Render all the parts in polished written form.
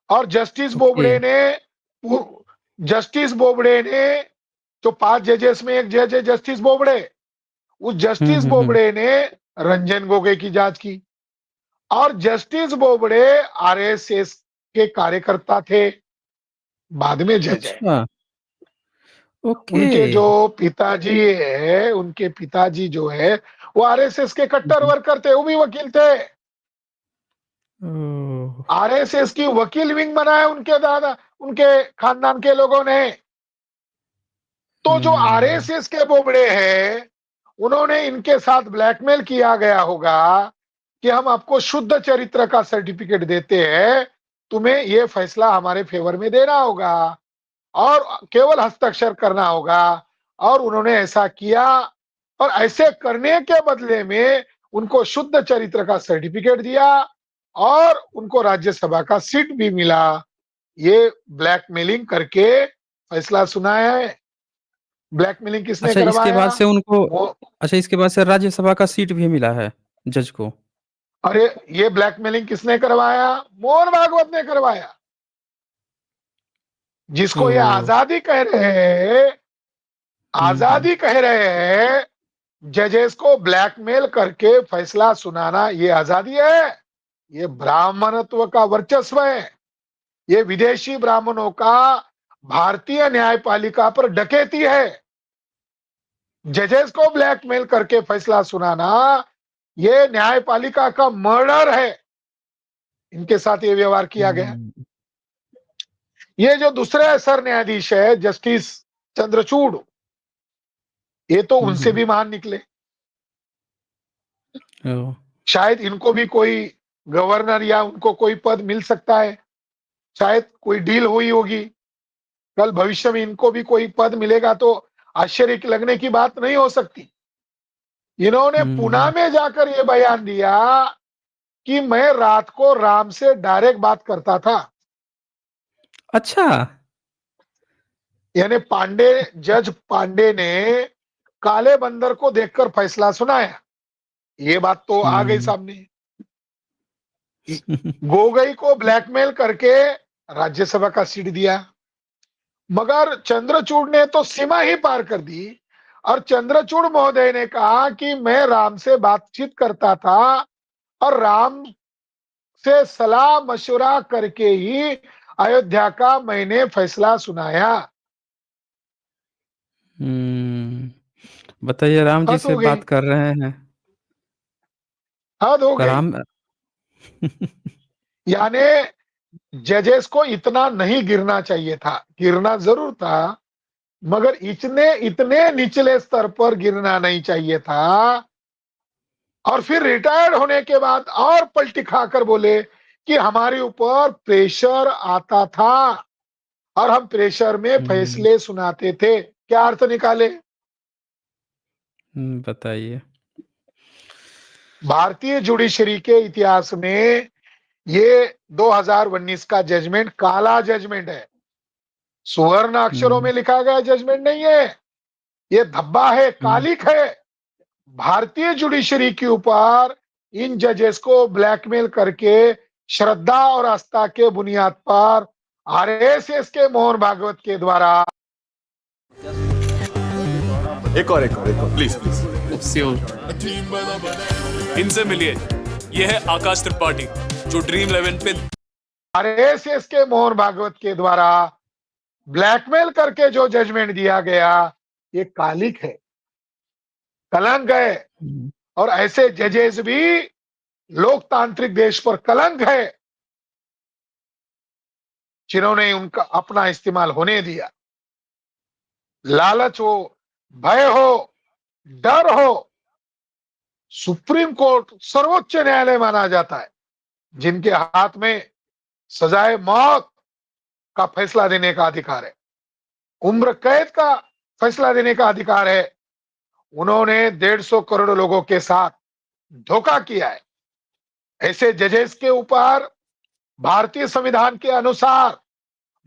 और justice okay. Bobde ने जो 5 जजेस में एक जज है जस्टिस बोबड़े, उस जस्टिस हम्म। बोबड़े ने रंजन गोगोई की जांच की। और जस्टिस बोबड़े आरएसएस के कार्यकर्ता थे, बाद में जज है। अच्छा। ओके। उनके जो पिताजी है, उनके पिताजी जो है वो आरएसएस के कट्टर हम्म। वर्कर थे, वो भी वकील थे। ओह। आरएसएस की वकील विंग बनाया उनके दादा, उनके खानदान के लोगों ने। तो जो हम्म। आरएसएस के बोबड़े हैं, उन्होंने इनके साथ ब्लैकमेल किया गया होगा कि हम आपको शुद्ध चरित्र का सर्टिफिकेट देते हैं, तुम्हें ये फैसला हमारे फेवर में देना होगा और केवल हस्ताक्षर करना होगा। और उन्होंने ऐसा किया, और ऐसे करने के बदले में उनको शुद्ध चरित्र का सर्टिफिकेट दिया और उनको राज्यसभा का सीट भी मिला। ये ब्लैकमेलिंग करके फैसला सुनाया है। ब्लैकमेलिंग किसने अच्छा, इसके करवाया? बाद से उनको वो, अच्छा, इसके बाद से राज्यसभा का सीट भी मिला है जज को। अरे ये ब्लैकमेलिंग किसने करवाया? मोहन भागवत ने करवाया। जिसको ये ओह। आजादी कह रहे हैं, हम्म। आजादी कह रहे हैं, जजेस को ब्लैकमेल करके फैसला सुनाना ये आजादी है? ये ब्राह्मणत्व का वर्चस्व है। ये विदेशी ब्राह्मणों का भारतीय न्यायपालिका पर डकैती है। जजेस को ब्लैकमेल करके फैसला सुनाना ये न्यायपालिका का मर्डर है। इनके साथ ये व्यवहार किया गया। हम्म। ये जो दूसरे सर न्यायाधीश है जस्टिस चंद्रचूड़, ये तो उनसे हम्म। भी महान निकले। ओह। शायद इनको भी कोई गवर्नर या उनको कोई पद मिल सकता है, शायद कोई डील हुई होगी। कल भविष्य में इनको भी कोई पद मिलेगा तो आश्चर्य की लगने की बात नहीं हो सकती। इन्होंने पुणे हम्म। में जाकर ये बयान दिया कि मैं रात को राम से डायरेक्ट बात करता था। अच्छा। यानी जज पांडे ने काले बंदर को देखकर फैसला सुनाया। ये बात तो आ गई हम्म। सामने। गोगोई को ब्लैकमेल करके राज्यसभा का सीट दिया, मगर चंद्रचूड़ ने तो सीमा ही पार कर दी। और चंद्रचूड़ महोदय ने कहा कि मैं राम से बातचीत करता था और राम से सलाह मशवरा करके ही अयोध्या का मैंने फैसला सुनाया। बताइए, राम जी हद से हो गई, बात कर रहे हैं हद हो तो गई। राम यानी जजेस को इतना नहीं गिरना चाहिए था, गिरना जरूर था, मगर इतने इतने निचले स्तर पर गिरना नहीं चाहिए था। और फिर रिटायर्ड होने के बाद और पलटी खाकर बोले कि हमारे ऊपर प्रेशर आता था और हम प्रेशर में हम्म। फैसले सुनाते थे। क्या अर्थ निकाले? बताइए। भारतीय जुडिशरी के इतिहास में ये 2019 का जजमेंट काला जजमेंट है। सुवर्ण अक्षरों हम्म। में लिखा गया जजमेंट नहीं है। ये धब्बा है, हम्म। कालिक है। भारतीय जुडिशरी के ऊपर इन जजेस को ब्लैकमेल करके श्रद्धा और आस्था के बुनियाद पर आरएसएस के मोहन भागवत के द्वारा एक और प्लीज प्लीज। श्योर। इनसे मिलिए, ये है आकाश त्रिपाठी जो ड्रीम 11 पे आरएसएस के मोहन भागवत के द्वारा ब्लैकमेल करके जो जजमेंट दिया गया, ये कालिक है, कलंक है। हम्म। और ऐसे जजेस भी लोकतांत्रिक देश पर कलंक है, जिन्होंने उनका अपना इस्तेमाल होने दिया। लालच हो, भय हो, डर हो, सुप्रीम कोर्ट सर्वोच्च न्यायालय माना जाता है, जिनके हाथ में सजाए मौत का फैसला देने का अधिकार है, उम्र कैद का फैसला देने का अधिकार है। उन्होंने 150 करोड़ लोगों के साथ धोखा किया है। ऐसे जजेस के ऊपर भारतीय संविधान के अनुसार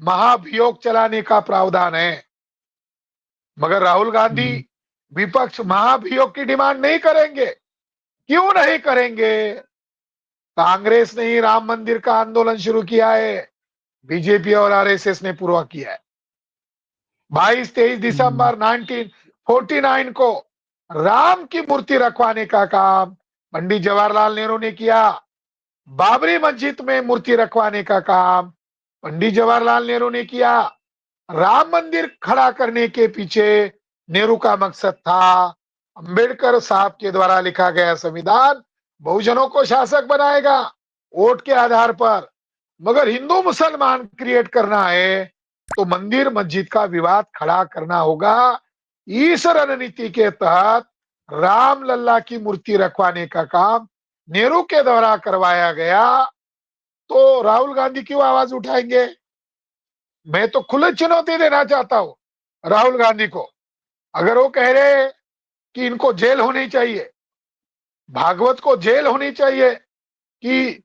महाभियोग चलाने का प्रावधान है। मगर राहुल गांधी हम्म। विपक्ष महाभियोग की डिमांड नहीं करेंगे। क्यों नहीं करेंगे? कांग्रेस ने ही राम मंदिर का आंदोलन शुरू किया है। बीजेपी और आरएसएस ने पूरा किया है। 22-23 दिसंबर 1949 को राम की मूर्ति रखवाने का काम पंडित जवाहरलाल नेहरू ने किया। बाबरी मस्जिद में मूर्ति रखवाने का काम पंडित जवाहरलाल नेहरू ने किया। राम मंदिर खड़ा करने के पीछे नेहरू का मकसद था। अंबेडकर साहब के द्वारा लिखा गया संविधान बहुजनों को शासक बनाएगा वोट के आधार पर, मगर हिंदू मुसलमान क्रिएट करना है तो मंदिर मस्जिद का विवाद खड़ा करना होगा। इस रणनीति के तहत राम लल्ला की मूर्ति रखवाने का काम नेहरू के द्वारा करवाया गया। तो राहुल गांधी क्यों आवाज उठाएंगे? मैं तो खुले चुनौती देना चाहता हूं राहुल गांधी को। अगर वो कह रहे कि इनको जेल होनी चाहिए, भागवत को जेल होनी चाहिए कि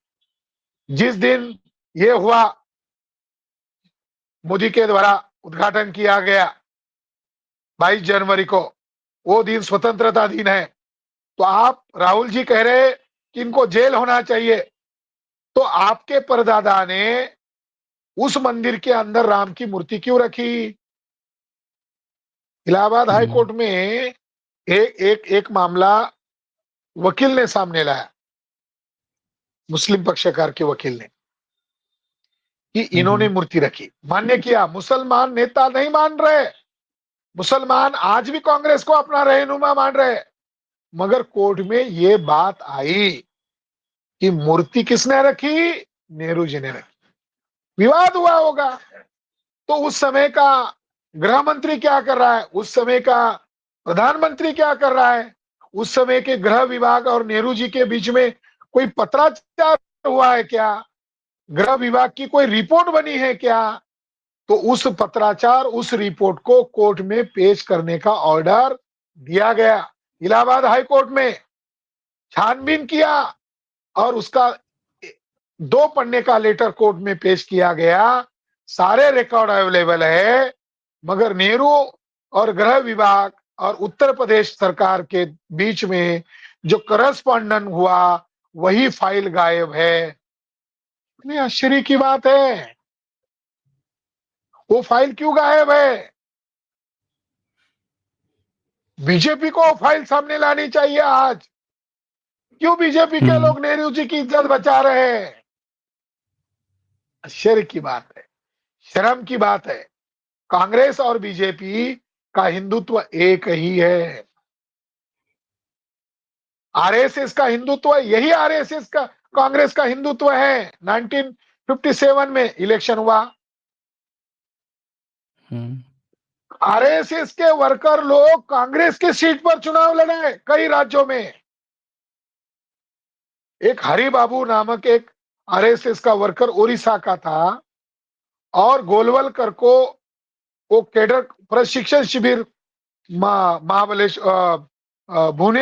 जिस दिन ये हुआ मोदी के द्वारा उद्घाटन किया गया 22 जनवरी को, वो दिन स्वतंत्रता दिन है, तो आप राहुल जी कह रहे कि इनको जेल होना चाहिए, तो आपके परदादा ने उस मंदिर के अंदर राम की मूर्ति क्यों रखी? इलाहाबाद हाई कोर्ट में एक मामला वकील ने सामने लाया, मुस्लिम पक्षकार के वकील ने, कि इन्होंने मूर्ति रखी, मान्य किया। मुसलमान नेता नहीं मान रहे, मुसलमान आज भी कांग्रेस को अपना रहनुमा मान रहे, मगर कोर्ट में ये बात आई कि मूर्ति किसने रखी? नेहरू जी ने रखी। विवाद हुआ होगा। तो उस समय का गृह मंत्री क्या कर रहा है, उस समय का प्रधानमंत्री क्या कर रहा है, उस समय के गृह विभाग और नेहरू जी के बीच में कोई पत्राचार हुआ है क्या? गृह विभाग की कोई रिपोर्ट बनी है क्या? तो उस पत्राचार, उस रिपोर्ट को कोर्ट में पेश करने का ऑर्डर दिया गया। इलाहाबाद हाई कोर्ट में छानबीन किया और उसका 2 पन्ने का लेटर कोर्ट में पेश किया गया। सारे रिकॉर्ड अवेलेबल है, मगर नेहरू और गृह विभाग और उत्तर प्रदेश सरकार के बीच में जो करस्पॉन्डेंस हुआ वही फाइल गायब है। इतनी आश्चर्य की बात है, वो फाइल क्यों गायब है? बीजेपी को वो फाइल सामने लानी चाहिए आज। क्यों बीजेपी के लोग नेहरू जी की इज्जत बचा रहे हैं? आश्चर्य की बात है, शर्म की बात है। कांग्रेस और बीजेपी का हिंदुत्व एक ही है। आरएसएस का हिंदुत्व, यही आरएसएस का कांग्रेस का हिंदुत्व है। 1957 में इलेक्शन हुआ, आरएसएस के वर्कर लोग कांग्रेस के सीट पर चुनाव लड़े कई राज्यों में। एक हरि बाबू नामक एक आरएसएस का वर्कर उड़ीसा का था और गोलवलकर को वो कैडर प्रशिक्षण शिविर महाबलेश्वर भुवनेश्वर